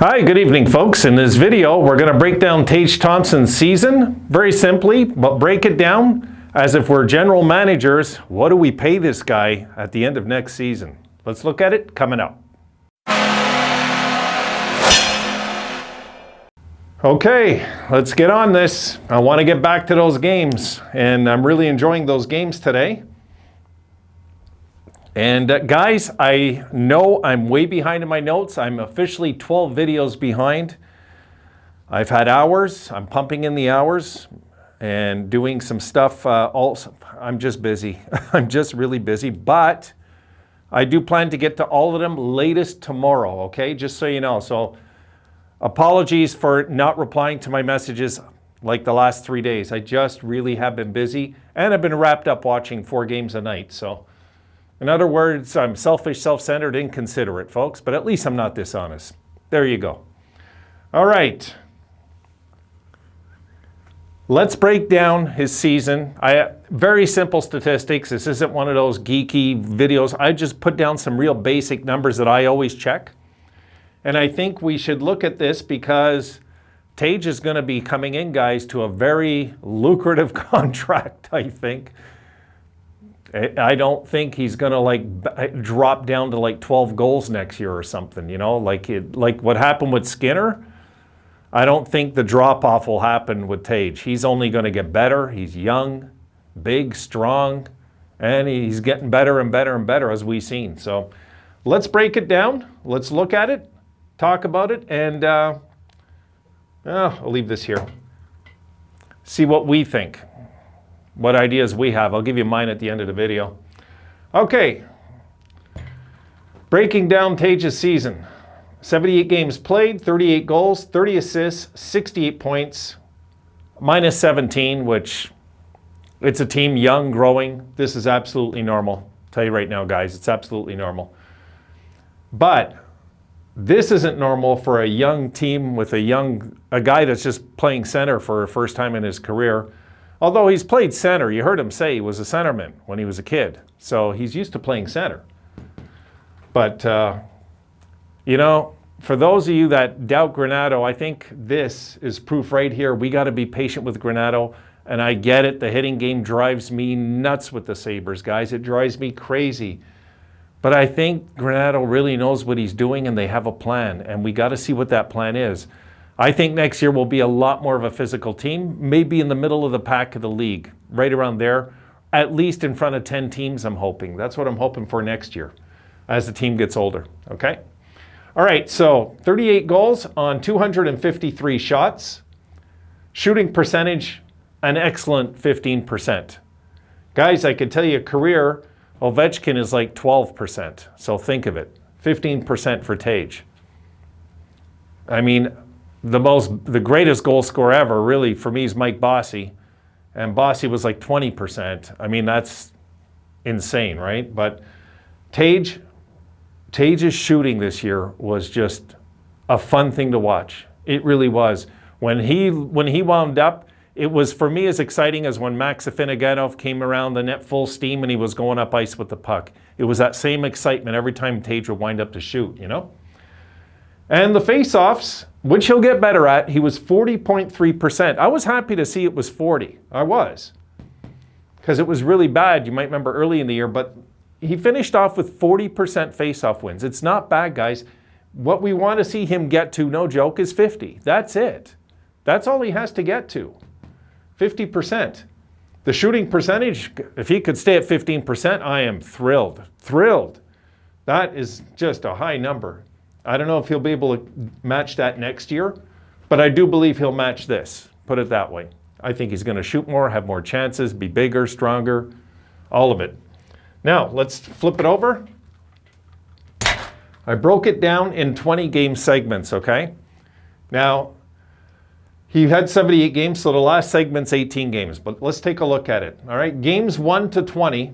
Hi, good evening, folks. In this video, we're going to break down Tage Thompson's season, very simply, but break it down as if we're general managers. What do we pay this guy at the end of next season? Let's look at it coming up. Okay, let's get on this. I want to get back to those games, and I'm really enjoying those games today. And guys, I know I'm way behind in my notes. I'm officially 12 videos behind. I've had hours. I'm pumping in the hours and doing some stuff. Also, I'm just busy. I'm just really busy. But I do plan to get to all of them latest tomorrow, okay? Just so you know. So apologies for not replying to my messages like the last 3 days. I just really have been busy. And I've been wrapped up watching 4 games a night, so... In other words, I'm selfish, self-centered, inconsiderate, folks, but at least I'm not dishonest. There you go. All right. Let's break down his season. Very simple statistics. This isn't one of those geeky videos. I just put down some real basic numbers that I always check. And I think we should look at this because Tage is going to be coming in, guys, to a very lucrative contract, I think. I don't think he's going to drop down to 12 goals next year or something, you know, like what happened with Skinner. I don't think the drop off will happen with Tage. He's only going to get better. He's young, big, strong, and he's getting better and better and better as we've seen. So let's break it down. Let's look at it, talk about it, and I'll leave this here. See what we think. What ideas we have. I'll give you mine at the end of the video. Okay. Breaking down Tage's season. 78 games played, 38 goals, 30 assists, 68 points, minus 17, which it's a team young, growing. This is absolutely normal. I'll tell you right now, guys, it's absolutely normal. But this isn't normal for a young team with a guy that's just playing center for the first time in his career. Although he's played center, you heard him say he was a centerman when he was a kid. So he's used to playing center. But, you know, for those of you that doubt Granato, I think this is proof right here. We got to be patient with Granato. And I get it. The hitting game drives me nuts with the Sabres, guys. It drives me crazy. But I think Granato really knows what he's doing and they have a plan. And we got to see what that plan is. I think next year will be a lot more of a physical team, maybe in the middle of the pack of the league, right around there, at least in front of 10 teams, I'm hoping. That's what I'm hoping for next year as the team gets older, okay? All right, so 38 goals on 253 shots. Shooting percentage, an excellent 15%. Guys, I could tell you career, Ovechkin is like 12%, so think of it, 15% for Tage. I mean, the greatest goal scorer ever, really, for me, is Mike Bossy. And Bossy was like 20%. I mean, that's insane, right? But Tage's shooting this year was just a fun thing to watch. It really was. When he wound up, it was, for me, as exciting as when Max Afinogenov came around the net full steam and he was going up ice with the puck. It was that same excitement every time Tage would wind up to shoot, you know? And the face-offs, which he'll get better at, he was 40.3%. I was happy to see it was 40. I was. Because it was really bad. You might remember early in the year, but he finished off with 40% face-off wins. It's not bad, guys. What we want to see him get to, no joke, is 50. That's it. That's all he has to get to. 50%. The shooting percentage, if he could stay at 15%, I am thrilled. Thrilled. That is just a high number. I don't know if he'll be able to match that next year, but I do believe he'll match this, put it that way. I think he's going to shoot more, have more chances, be bigger, stronger, all of it. Now, let's flip it over. I broke it down in 20 game segments, okay? Now, he had 78 games, so the last segment's 18 games, but let's take a look at it, all right? Games 1 to 20.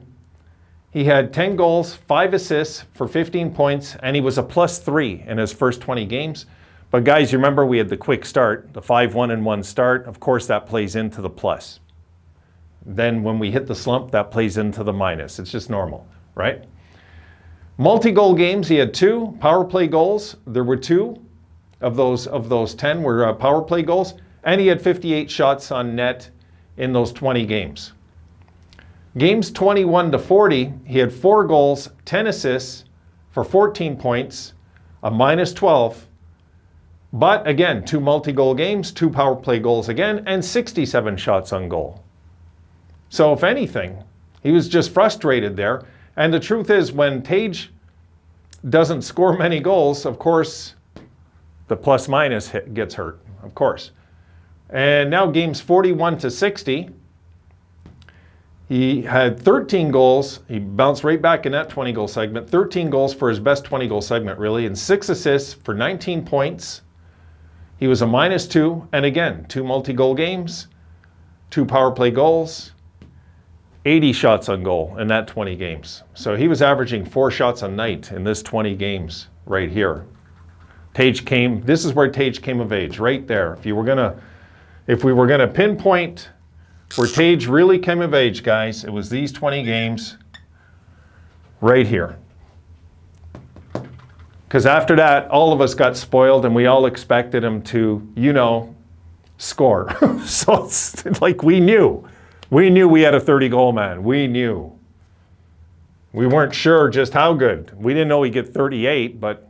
He had 10 goals, 5 assists for 15 points, and he was a +3 in his first 20 games. But guys, you remember we had the quick start, the 5-1-1 start. Of course, that plays into the plus. Then when we hit the slump, that plays into the minus. It's just normal, right? Multi-goal games, he had 2. Power play goals, there were 2. of those 10 were power play goals, and he had 58 shots on net in those 20 games. Games 21 to 40, he had 4 goals, 10 assists for 14 points, a -12. But again, 2 multi-goal games, 2 power play goals again, and 67 shots on goal. So if anything, he was just frustrated there. And the truth is, when Tage doesn't score many goals, of course, the plus-minus gets hurt, of course. And now games 41 to 60, he had 13 goals. He bounced right back in that 20-goal segment. 13 goals for his best 20-goal segment, really, and 6 assists for 19 points. He was a -2, and again, 2 multi-goal games, 2 power play goals, 80 shots on goal in that 20 games. So he was averaging 4 shots a night in this 20 games right here. This is where Tage came of age, right there. If we were gonna pinpoint where Tage really came of age, guys, it was these 20 games right here. Because after that, all of us got spoiled and we all expected him to, score. So it's like we knew we had a 30-goal man. We knew. We weren't sure just how good. We didn't know he'd get 38, but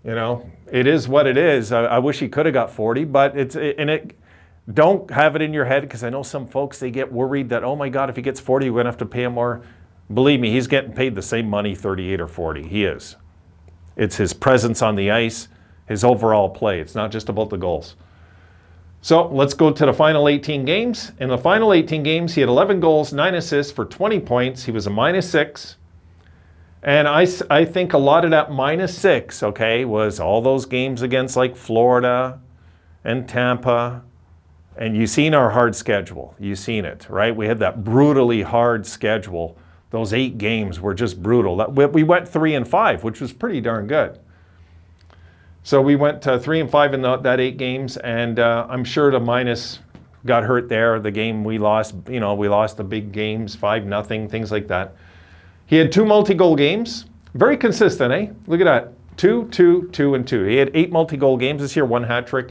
it is what it is. I wish he could have got 40, but don't have it in your head, because I know some folks, they get worried that, oh my God, if he gets 40, we're going to have to pay him more. Believe me, he's getting paid the same money, 38 or 40. He is. It's his presence on the ice, his overall play. It's not just about the goals. So let's go to the final 18 games. In the final 18 games, he had 11 goals, 9 assists for 20 points. He was a -6. And I think a lot of that -6, okay, was all those games against like Florida and Tampa. And you've seen our hard schedule. You've seen it, right? We had that brutally hard schedule. Those 8 games were just brutal. We went 3-5, which was pretty darn good. So we went 3-5 in that 8 games, and I'm sure the minus got hurt there. The game we lost, we lost the big games, 5-0, things like that. He had 2 multi-goal games. Very consistent, eh? Look at that. 2, 2, 2, and 2. He had 8 multi-goal games this year, 1 hat trick.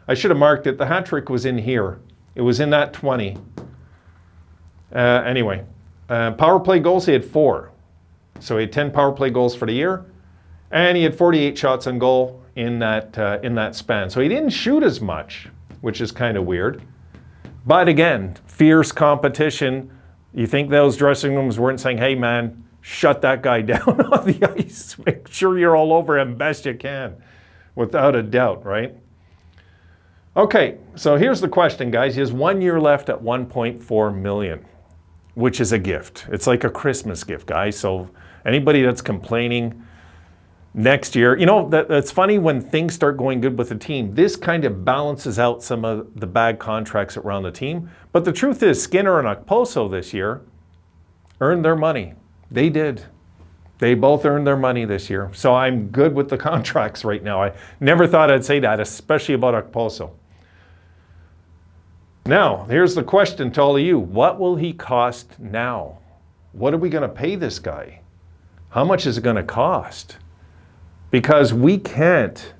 I should have marked it. The hat trick was in here. It was in that 20. Anyway. Power play goals, he had 4. So he had 10 power play goals for the year, and he had 48 shots on goal in that span. So he didn't shoot as much, which is kind of weird. But again, fierce competition. You think those dressing rooms weren't saying, hey man, shut that guy down on the ice. Make sure you're all over him best you can, without a doubt, right? Okay, so here's the question, guys. He has 1 year left at $1.4 million. Which is a gift. It's like a Christmas gift, guys. So anybody that's complaining next year, that's funny when things start going good with a team. This kind of balances out some of the bad contracts around the team. But the truth is, Skinner and Okposo this year earned their money. They did. They both earned their money this year. So I'm good with the contracts right now. I never thought I'd say that, especially about Okposo. Now, here's the question to all of you. What will he cost now? What are we going to pay this guy? How much is it going to cost? Because we can't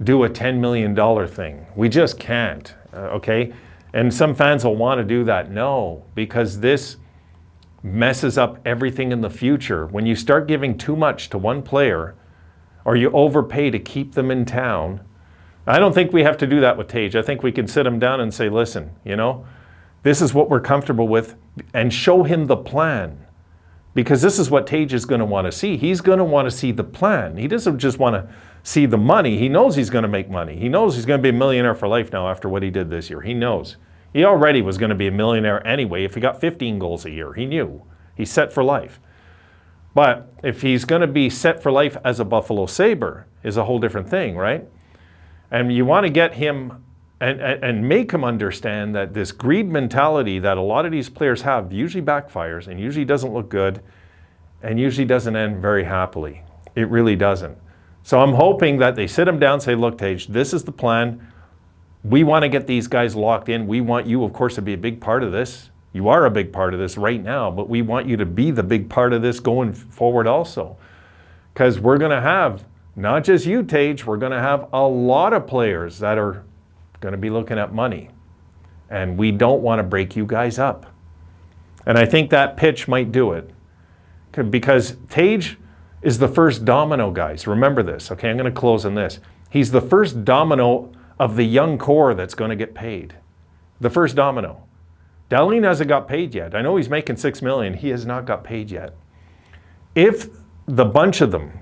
do a $10 million thing. We just can't, okay? And some fans will want to do that. No, because this messes up everything in the future. When you start giving too much to one player, or you overpay to keep them in town, I don't think we have to do that with Tage. I think we can sit him down and say, listen, this is what we're comfortable with, and show him the plan. Because this is what Tage is going to want to see. He's going to want to see the plan. He doesn't just want to see the money. He knows he's going to make money. He knows he's going to be a millionaire for life now after what he did this year. He knows. He already was going to be a millionaire anyway if he got 15 goals a year. He knew. He's set for life. But if he's going to be set for life as a Buffalo Sabre, is a whole different thing, right? And you want to get him and make him understand that this greed mentality that a lot of these players have usually backfires and usually doesn't look good and usually doesn't end very happily. It really doesn't. So I'm hoping that they sit him down and say, look, Tage, this is the plan. We want to get these guys locked in. We want you, of course, to be a big part of this. You are a big part of this right now, but we want you to be the big part of this going forward also. Because we're going to have not just you, Tage, we're going to have a lot of players that are going to be looking at money. And we don't want to break you guys up. And I think that pitch might do it. Because Tage is the first domino, guys. Remember this. Okay, I'm going to close on this. He's the first domino of the young core that's going to get paid. The first domino. Dahlin hasn't got paid yet. I know he's making $6 million. He has not got paid yet. If the bunch of them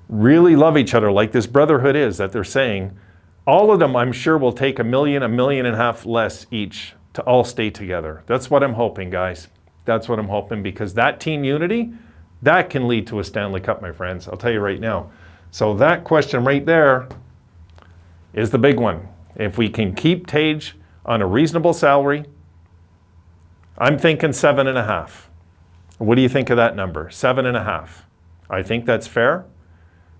really love each other like this brotherhood is that they're saying, all of them, I'm sure, will take $1 million, $1.5 million less each to all stay together. That's what I'm hoping, guys. That's what I'm hoping, because that team unity, that can lead to a Stanley Cup, my friends. I'll tell you right now. So that question right there is the big one. If we can keep Tage on a reasonable salary, I'm thinking 7.5. What do you think of that number? 7.5. I think that's fair.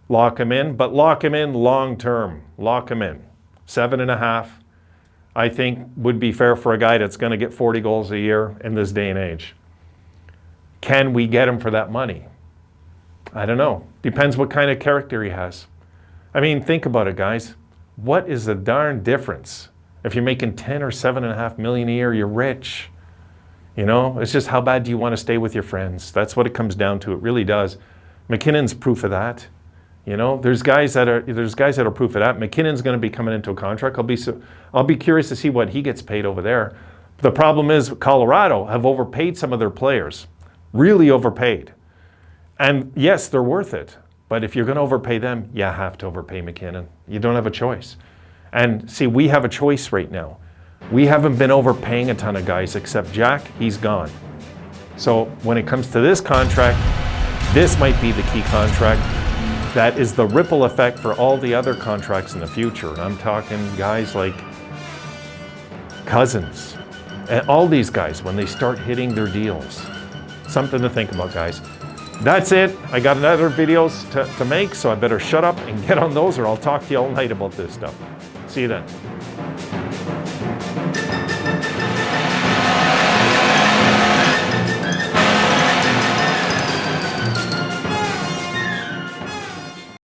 Lock him in, but lock him in long term. Lock him in. 7.5, I think, would be fair for a guy that's going to get 40 goals a year in this day and age. Can we get him for that money? I don't know. Depends what kind of character he has. I mean, think about it, guys. What is the darn difference? If you're making 10 or 7.5 million a year, you're rich. You know, it's just how bad do you want to stay with your friends? That's what it comes down to. It really does. McKinnon's proof of that. You know, there's guys that are proof of that. McKinnon's going to be coming into a contract. I'll be curious to see what he gets paid over there. The problem is Colorado have overpaid some of their players, really overpaid. And yes, they're worth it. But if you're going to overpay them, you have to overpay McKinnon. You don't have a choice. And see, we have a choice right now. We haven't been overpaying a ton of guys except Jack. He's gone. So when it comes to this contract, this might be the key contract. That is the ripple effect for all the other contracts in the future. And I'm talking guys like Cousins and all these guys when they start hitting their deals. Something to think about, guys. That's it. I got another videos to make, so I better shut up and get on those, or I'll talk to you all night about this stuff. See you then.